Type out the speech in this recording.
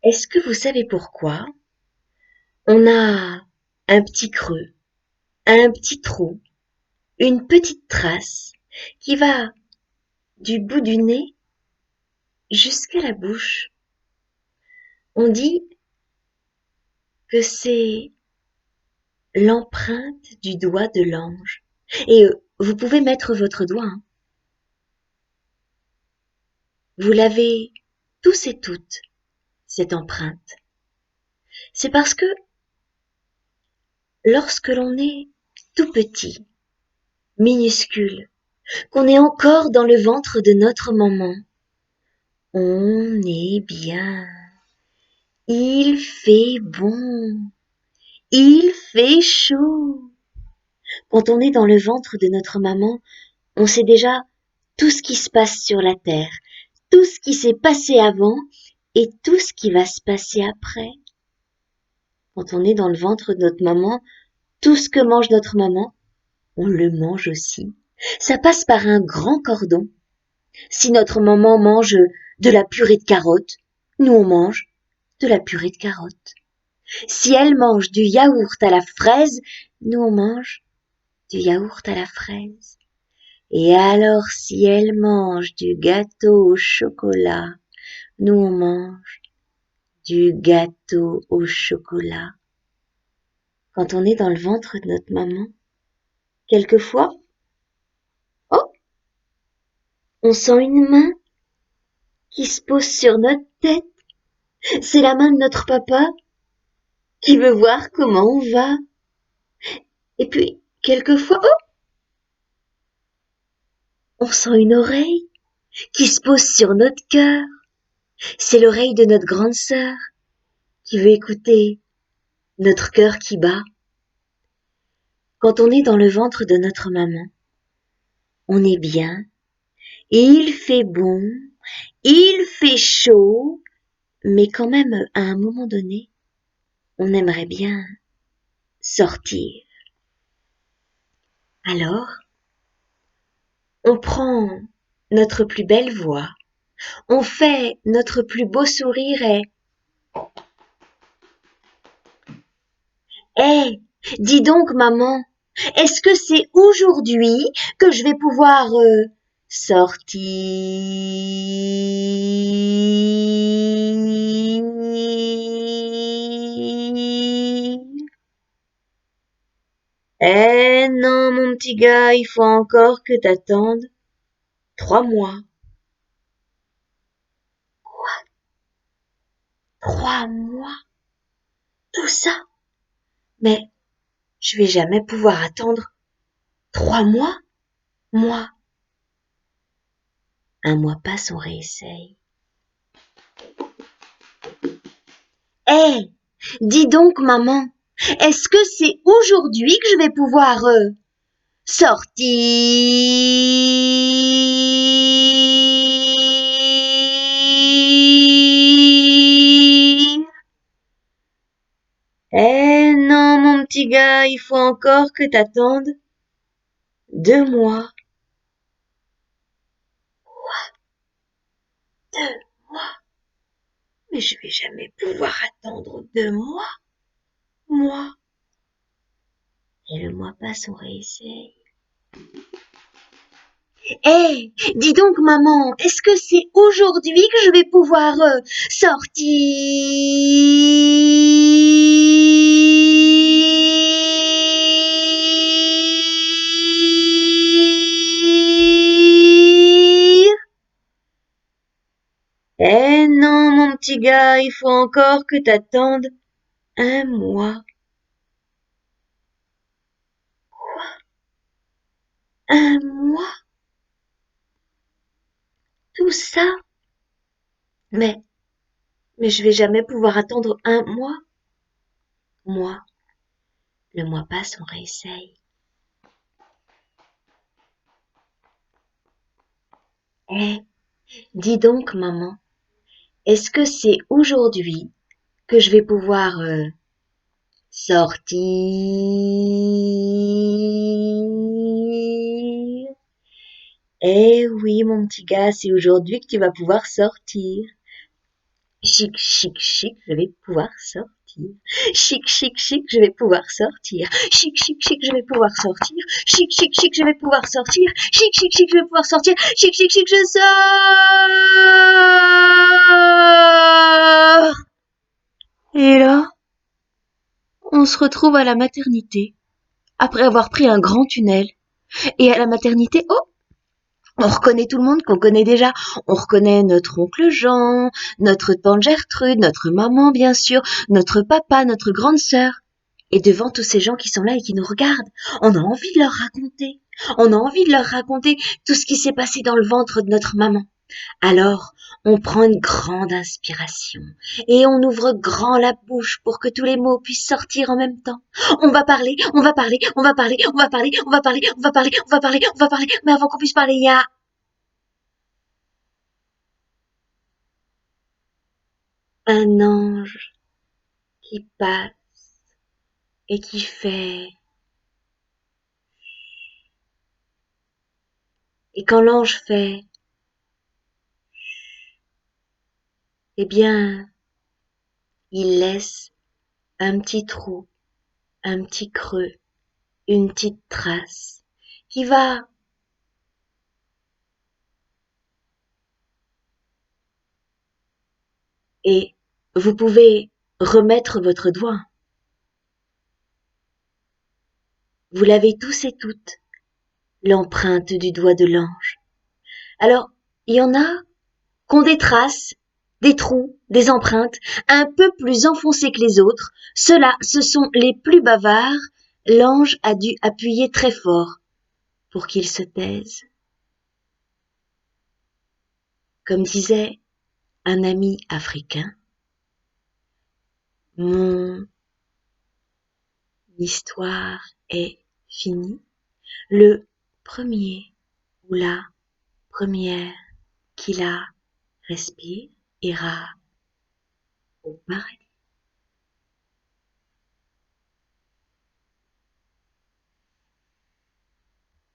Est-ce que vous savez pourquoi on a un petit creux, un petit trou, une petite trace qui va du bout du nez jusqu'à la bouche? On dit que c'est l'empreinte du doigt de l'ange. Et vous pouvez mettre votre doigt, hein. Vous l'avez tous et toutes, cette empreinte. C'est parce que lorsque l'on est tout petit, minuscule, qu'on est encore dans le ventre de notre maman, on est bien. Il fait bon. Il fait chaud. Quand on est dans le ventre de notre maman, on sait déjà tout ce qui se passe sur la terre, tout ce qui s'est passé avant et tout ce qui va se passer après. Quand on est dans le ventre de notre maman, tout ce que mange notre maman, on le mange aussi. Ça passe par un grand cordon. Si notre maman mange de la purée de carottes, nous on mange de la purée de carottes. Si elle mange du yaourt à la fraise, nous on mange du yaourt à la fraise. Et alors si elle mange du gâteau au chocolat, nous on mange du gâteau au chocolat. Quand on est dans le ventre de notre maman, quelquefois, oh, on sent une main qui se pose sur notre tête. C'est la main de notre papa qui veut voir comment on va. Et puis, quelquefois, oh, on sent une oreille qui se pose sur notre cœur. C'est l'oreille de notre grande sœur qui veut écouter notre cœur qui bat. Quand on est dans le ventre de notre maman, on est bien, il fait bon, il fait chaud, mais quand même, à un moment donné, on aimerait bien sortir. Alors, on prend notre plus belle voix, on fait notre plus beau sourire et Hé, dis donc maman, est-ce que c'est aujourd'hui que je vais pouvoir sortir? Eh non, mon petit gars, il faut encore que t'attendes 3 mois. 3 mois? Tout ça? Mais je vais jamais pouvoir attendre 3 mois, moi. Un mois passe, on réessaye. Eh, dis donc maman, est-ce que c'est aujourd'hui que je vais pouvoir sortir? Eh non, mon petit gars, il faut encore que t'attendes 2 mois. 2 mois? Mais je vais jamais pouvoir attendre 2 mois, moi. Et le mois passe, on réessaye. Eh, dis donc maman, est-ce que c'est aujourd'hui que je vais pouvoir sortir? Eh non, mon petit gars, il faut encore que t'attendes 1 mois. 1 mois? Tout ça? Mais, mais je vais jamais pouvoir attendre 1 mois. Moi, le mois passe, on réessaye. Eh, dis donc maman, est-ce que c'est aujourd'hui que je vais pouvoir sortir? Eh oui, mon petit gars, c'est aujourd'hui que tu vas pouvoir sortir. Chic, chic, chic, je vais pouvoir sortir. Chic, chic, chic, je vais pouvoir sortir. Chic, chic, chic, je vais pouvoir sortir. Chic, chic, chic, je vais pouvoir sortir. Chic, chic, chic, je vais pouvoir sortir. Chic, chic, chic, je sors. Et là, on se retrouve à la maternité, après avoir pris un grand tunnel. Et à la maternité, oh, on reconnaît tout le monde qu'on connaît déjà. On reconnaît notre oncle Jean, notre tante Gertrude, notre maman bien sûr, notre papa, notre grande sœur. Et devant tous ces gens qui sont là et qui nous regardent, on a envie de leur raconter. On a envie de leur raconter tout ce qui s'est passé dans le ventre de notre maman. Alors, on prend une grande inspiration et on ouvre grand la bouche pour que tous les mots puissent sortir en même temps. On va parler, on va parler, on va parler, on va parler, on va parler, on va parler, on va parler, on va parler. Mais avant qu'on puisse parler, il y a un ange qui passe et qui fait. Et quand l'ange fait, eh bien, il laisse un petit trou, un petit creux, une petite trace qui va. Et vous pouvez remettre votre doigt. Vous l'avez tous et toutes, l'empreinte du doigt de l'ange. Alors, il y en a qui ont des traces, des trous, des empreintes un peu plus enfoncées que les autres. Ceux-là, ce sont les plus bavards. L'ange a dû appuyer très fort pour qu'ils se taisent. Comme disait un ami africain, mon histoire est finie. Le premier ou la première qui la respire ira au paradis.